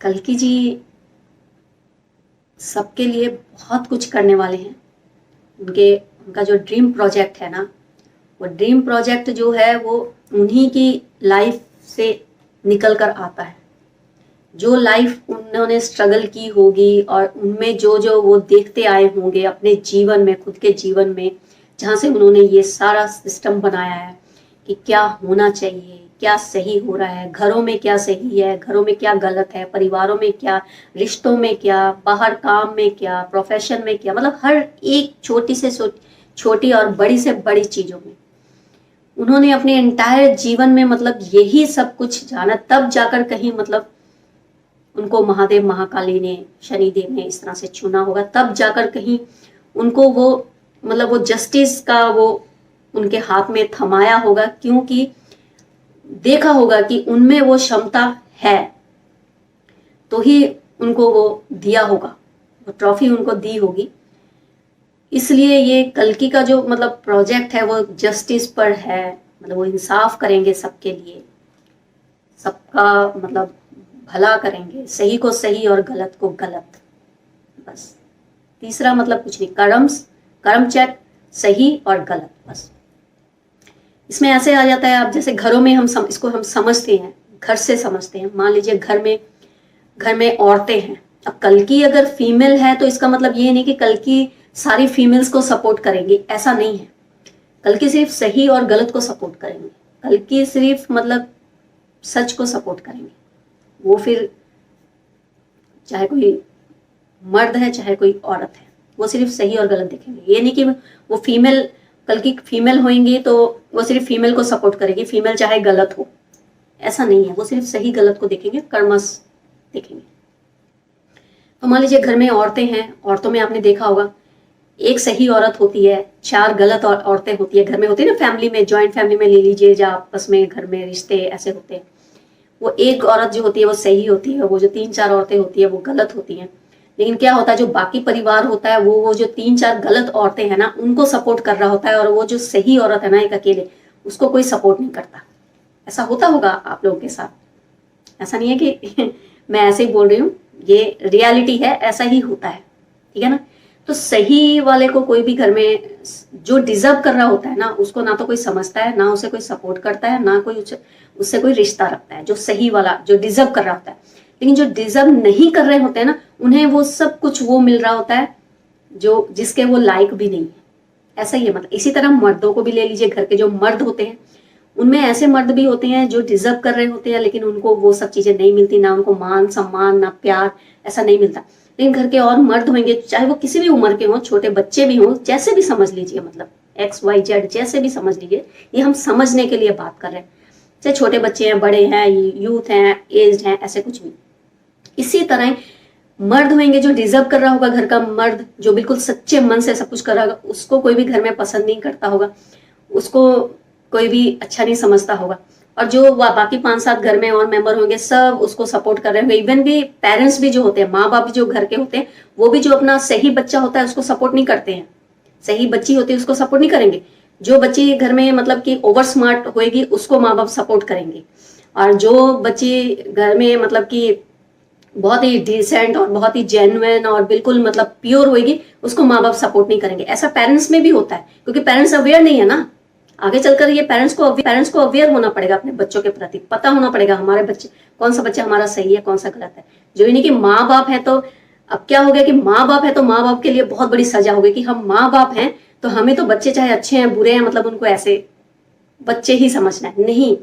कल्कि जी सबके लिए बहुत कुछ करने वाले हैं। उनका जो ड्रीम प्रोजेक्ट है ना, वो ड्रीम प्रोजेक्ट जो है वो उन्हीं की लाइफ से निकल कर आता है। जो लाइफ उन्होंने स्ट्रगल की होगी और उनमें जो जो वो देखते आए होंगे अपने जीवन में, खुद के जीवन में, जहाँ से उन्होंने ये सारा सिस्टम बनाया है कि क्या होना चाहिए, क्या सही हो रहा है, घरों में क्या सही है, घरों में क्या गलत है, परिवारों में क्या, रिश्तों में क्या, बाहर काम में क्या, प्रोफेशन में क्या, मतलब हर एक छोटी से छोटी और बड़ी से बड़ी चीजों में उन्होंने अपने एंटायर जीवन में मतलब यही सब कुछ जाना। तब जाकर कहीं मतलब उनको महादेव महाकाली ने, शनिदेव ने इस तरह से चुना होगा, तब जाकर कहीं उनको वो मतलब वो जस्टिस का वो उनके हाथ में थमाया होगा, क्योंकि देखा होगा कि उनमें वो क्षमता है, तो ही उनको वो दिया होगा, वो ट्रॉफी उनको दी होगी। इसलिए ये कल्कि का जो मतलब प्रोजेक्ट है वो जस्टिस पर है, मतलब वो इंसाफ करेंगे सबके लिए, सबका मतलब भला करेंगे, सही को सही और गलत को गलत, बस। तीसरा मतलब कुछ नहीं, कर्म चेक, सही और गलत, बस। इसमें ऐसे आ जाता है, अब जैसे घरों में इसको हम समझते हैं, घर से समझते हैं। मान लीजिए घर में औरतें हैं। अब कल्कि अगर फीमेल है तो इसका मतलब ये नहीं कि कल्कि सारी फीमेल्स को सपोर्ट करेंगी, ऐसा नहीं है। कल्कि सिर्फ सही और गलत को सपोर्ट करेंगे, कल्कि सिर्फ मतलब सच को सपोर्ट करेंगे। वो फिर चाहे कोई मर्द है चाहे कोई औरत है, वो सिर्फ सही और गलत देखेंगे। ये नहीं कि वो फीमेल, कल्कि फीमेल होंगी तो वो सिर्फ फीमेल को सपोर्ट करेगी, फीमेल चाहे गलत हो, ऐसा नहीं है। वो सिर्फ सही गलत को देखेंगे, कर्मस देखेंगे। तो मान लीजिए घर में औरतें हैं, औरतों में आपने देखा होगा एक सही औरत होती है, 4 गलत औरतें होती है। घर में होती है ना, फैमिली में, जॉइंट फैमिली में ले लीजिए, जहाँ आपस में घर में रिश्ते ऐसे होते हैं, वो एक औरत जो होती है वो सही होती है, वो जो 3-4 औरतें होती है वो गलत होती हैं। लेकिन क्या होता है, जो बाकी परिवार होता है वो जो 3-4 गलत औरतें हैं ना, उनको सपोर्ट कर रहा होता है, और वो जो सही औरत है ना एक अकेले, उसको कोई सपोर्ट नहीं करता। ऐसा होता होगा आप लोगों के साथ, ऐसा नहीं है कि मैं ऐसे ही बोल रही हूँ, ये रियलिटी है, ऐसा ही होता है, ठीक है ना। तो सही वाले को कोई भी घर में जो डिजर्व कर रहा होता है ना, उसको ना तो कोई समझता है, ना उसे कोई सपोर्ट करता है, ना कोई उससे कोई रिश्ता रखता है। जो सही वाला जो डिजर्व कर रहा होता है, लेकिन जो डिजर्व नहीं कर रहे होते हैं ना, उन्हें वो सब कुछ वो मिल रहा होता है जो जिसके वो लायक भी नहीं है। ऐसा ही है। मतलब इसी तरह मर्दों को भी ले लीजिए, घर के जो मर्द होते हैं उनमें ऐसे मर्द भी होते हैं जो डिजर्व कर रहे होते हैं, लेकिन उनको वो सब चीजें नहीं मिलती, ना उनको मान सम्मान, ना प्यार, ऐसा नहीं मिलता। लेकिन घर के और मर्द होंगे, चाहे वो किसी भी उम्र के हों, छोटे बच्चे भी हों, जैसे भी समझ लीजिए, मतलब XYZ जैसे भी समझ लीजिए, ये हम समझने के लिए बात कर रहे हैं। चाहे छोटे बच्चे हैं, बड़े हैं, यूथ हैं, एज्ड हैं, ऐसे कुछ भी। इसी तरह मर्द होंगे जो डिजर्व कर रहा होगा, घर का मर्द जो बिल्कुल सच्चे मन से सब कुछ कर रहा होगा, उसको कोई भी घर में पसंद नहीं करता होगा, उसको कोई भी अच्छा नहीं समझता होगा। और जो बाकी 5-7 घर में और मेंबर होंगे, सब उसको सपोर्ट कर रहे होंगे। इवन भी पेरेंट्स भी जो होते हैं, माँ बाप जो घर के होते हैं, वो भी जो अपना सही बच्चा होता है उसको सपोर्ट नहीं करते हैं। सही बच्ची होती है उसको सपोर्ट नहीं करेंगे। जो बच्ची घर में मतलब कि ओवर स्मार्ट होएगी उसको माँ बाप सपोर्ट करेंगे। और जो बच्ची घर में मतलब कि बहुत ही डिसेंट और बहुत ही जेन्युइन और बिल्कुल मतलब प्योर होएगी, उसको माँ बाप सपोर्ट नहीं करेंगे। ऐसा पेरेंट्स में भी होता है, क्योंकि पेरेंट्स अवेयर नहीं है ना। आगे चलकर ये पेरेंट्स को अवेयर होना पड़ेगा अपने बच्चों के प्रति, पता होना पड़ेगा हमारे बच्चे, कौन सा बच्चा हमारा सही है, कौन सा गलत है। जो ये नहीं कि माँ बाप है तो अब क्या हो गया कि माँ बाप है तो माँ बाप के लिए बहुत बड़ी सजा हो गई कि हम माँ बाप हैं तो हमें तो बच्चे चाहे अच्छे हैं बुरे हैं, मतलब उनको ऐसे बच्चे ही समझना है। नहीं,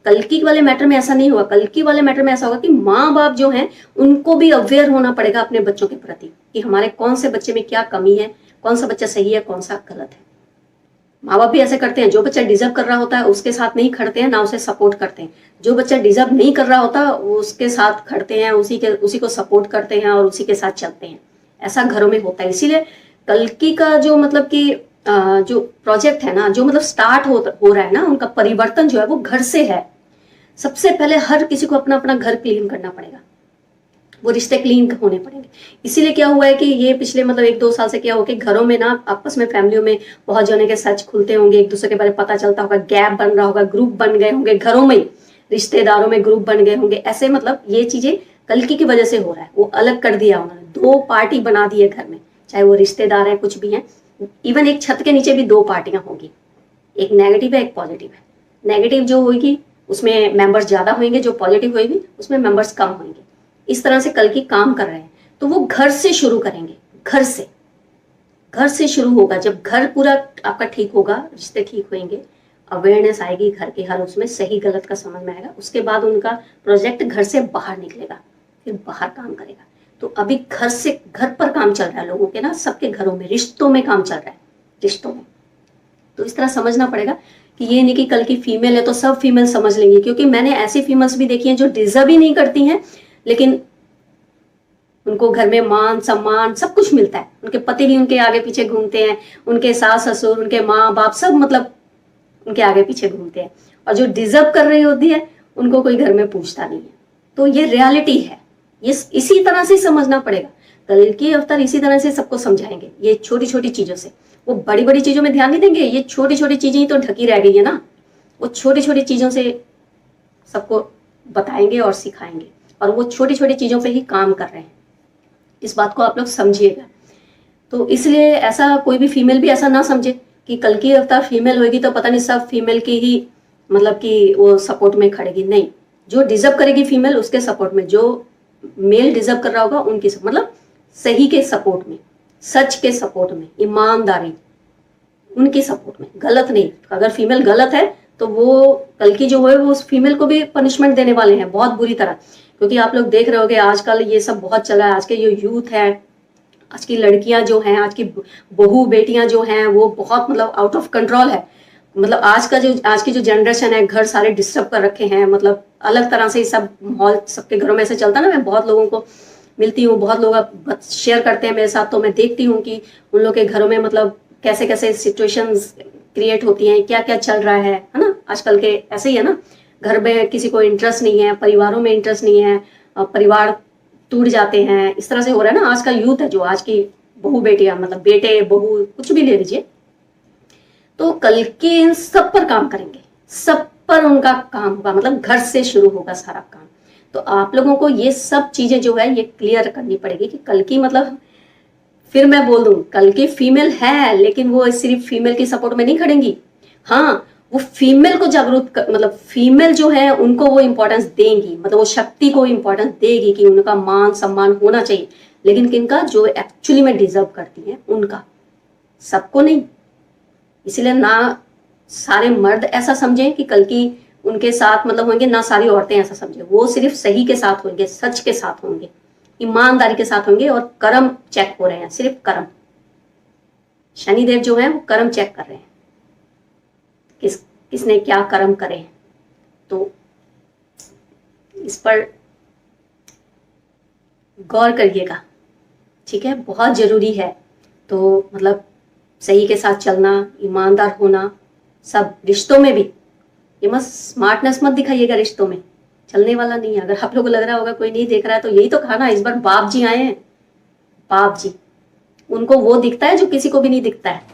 कल्कि वाले मैटर में ऐसा नहीं होगा। कल्कि वाले मैटर में ऐसा होगा कि माँ बाप जो हैं उनको भी अवेयर होना पड़ेगा अपने बच्चों के प्रति कि हमारे कौन से बच्चे में क्या कमी है, कौन सा बच्चा सही है, कौन सा गलत है। माँ बाप भी ऐसे करते हैं, जो बच्चा डिजर्व कर रहा होता है उसके साथ नहीं खड़ते हैं, ना उसे सपोर्ट करते हैं। जो बच्चा डिजर्व नहीं कर रहा होता उसके साथ खड़ते हैं, उसी को सपोर्ट करते हैं और उसी के साथ चलते हैं। ऐसा घरों में होता है। इसीलिए कल्कि का जो मतलब कि जो प्रोजेक्ट है ना, जो मतलब स्टार्ट हो रहा है ना, उनका परिवर्तन जो है वो घर से है। सबसे पहले हर किसी को अपना अपना घर क्लीन करना पड़ेगा, वो रिश्ते क्लीन होने पड़ेंगे। इसीलिए क्या हुआ है कि ये पिछले मतलब 1-2 साल से क्या हो कि घरों में ना आपस में फैमिलियों में बहुत जने के सच खुलते होंगे, एक दूसरे के बारे में पता चलता होगा, गैप बन रहा होगा, ग्रुप बन गए होंगे, घरों में रिश्तेदारों में ग्रुप बन गए होंगे। ऐसे मतलब ये चीजें कल्कि की वजह से हो रहा है, वो अलग कर दिया उन्होंने, दो पार्टी बना दी है घर में, चाहे वो रिश्तेदार है कुछ भी है, इवन एक छत के नीचे भी दो पार्टियां होंगी, एक नेगेटिव है एक पॉजिटिव है। नेगेटिव जो होगी उसमें मेंबर्स ज्यादा होंगे, जो पॉजिटिव होगी उसमें मेंबर्स कम होंगे। इस तरह से कल्कि काम कर रहे हैं। तो वो घर से शुरू करेंगे, घर से शुरू होगा। जब घर पूरा आपका ठीक होगा, रिश्ते ठीक होंगे, अवेयरनेस आएगी घर के हर उसमें, सही गलत का समझ में आएगा, उसके बाद उनका प्रोजेक्ट घर से बाहर निकलेगा, फिर बाहर काम करेगा। तो अभी घर पर काम चल रहा है लोगों के ना, सबके घरों में, रिश्तों में काम चल रहा है, रिश्तों में। तो इस तरह समझना पड़ेगा कि ये नहीं कि कल की फीमेल है तो सब फीमेल समझ लेंगी, क्योंकि मैंने ऐसी फीमेल्स भी देखी हैं जो डिजर्व ही नहीं करती हैं, लेकिन उनको घर में मान सम्मान सब कुछ मिलता है, उनके पति भी उनके आगे पीछे घूमते हैं, उनके सास ससुर, उनके माँ बाप सब मतलब उनके आगे पीछे घूमते हैं, और जो डिजर्व कर रही होती है उनको कोई घर में पूछता नहीं है। तो ये रियलिटी है, ये इसी तरह से समझना पड़ेगा। कल के अवतार इसी तरह से सबको समझाएंगे, ये छोटी छोटी चीजों से। वो बड़ी बड़ी चीजों में ध्यान नहीं देंगे, ये छोटी छोटी चीजें ही तो ढकी रह गई है ना, वो छोटी छोटी चीजों से सबको बताएंगे और सिखाएंगे, और वो छोटी छोटी चीजों पे ही काम कर रहे हैं। इस बात को आप लोग समझिएगा। तो इसलिए ऐसा कोई भी फीमेल भी ऐसा ना समझे कि कल की अवतार फीमेल होगी तो पता नहीं सब फीमेल की ही मतलब कि वो सपोर्ट में खड़ेगी, नहीं। जो डिजर्व करेगी फीमेल उसके सपोर्ट में, जो मेल डिजर्व कर रहा होगा उनकी मतलब सही के सपोर्ट में, सच के सपोर्ट में, ईमानदारी उनकी सपोर्ट में, गलत नहीं। अगर फीमेल गलत है तो वो कल की जो है वो उस फीमेल को भी पनिशमेंट देने वाले हैं बहुत बुरी तरह। क्योंकि आप लोग देख रहे होगे आजकल ये सब बहुत चला है, आज के जो यूथ है, आज की लड़कियां जो हैं, आज की बहू बेटियां जो हैं, वो बहुत मतलब आउट ऑफ कंट्रोल है। मतलब आज की जो जनरेशन है, घर सारे डिस्टर्ब कर रखे हैं, मतलब अलग तरह से सब माहौल सबके घरों में से चलता है ना। मैं बहुत लोगों को मिलती हूँ, बहुत लोग शेयर करते हैं मेरे साथ, तो मैं देखती हूँ कि उन लोग के घरों में मतलब कैसे कैसे सिचुएशंस क्रिएट होती हैं, क्या क्या चल रहा है ना। आजकल के ऐसे ही है ना, घर में किसी को इंटरेस्ट नहीं है, परिवारों में इंटरेस्ट नहीं है, परिवार टूट जाते हैं, इस तरह से हो रहा है ना। आज का यूथ है जो, आज की बहू बेटियां मतलब बेटे बहू कुछ भी ले लीजिए, तो कल के इन सब पर काम करेंगे, सब पर उनका काम होगा, मतलब घर से शुरू होगा सारा काम। तो आप लोगों को ये सब चीजें जो है ये क्लियर करनी पड़ेगी कि कल की मतलब, फिर मैं बोल दूं, कल की फीमेल है लेकिन वो सिर्फ फीमेल की सपोर्ट में नहीं खड़ेंगी। हाँ, वो फीमेल को जागरूक मतलब फीमेल जो है उनको वो इंपॉर्टेंस देंगी, मतलब वो शक्ति को इंपॉर्टेंस देगी कि उनका मान सम्मान होना चाहिए, लेकिन किनका, जो एक्चुअली में डिजर्व करती हैं उनका, सबको नहीं। इसलिए ना सारे मर्द ऐसा समझें कि कल की उनके साथ मतलब होंगे, ना सारी औरतें ऐसा समझें। वो सिर्फ सही के साथ होंगे, सच के साथ होंगे, ईमानदारी के साथ होंगे, और कर्म चेक हो रहे हैं, सिर्फ कर्म। शनिदेव जो है वो कर्म चेक कर रहे हैं, किसने क्या कर्म करे हैं। तो इस पर गौर करिएगा, ठीक है, बहुत जरूरी है। तो मतलब सही के साथ चलना, ईमानदार होना, सब रिश्तों में भी। ये मत स्मार्टनेस मत दिखाइएगा रिश्तों में, चलने वाला नहीं है। अगर आप लोगों को लग रहा होगा कोई नहीं देख रहा है, तो यही तो खाना, इस बार बाप जी आए हैं, बाप जी, उनको वो दिखता है जो किसी को भी नहीं दिखता है।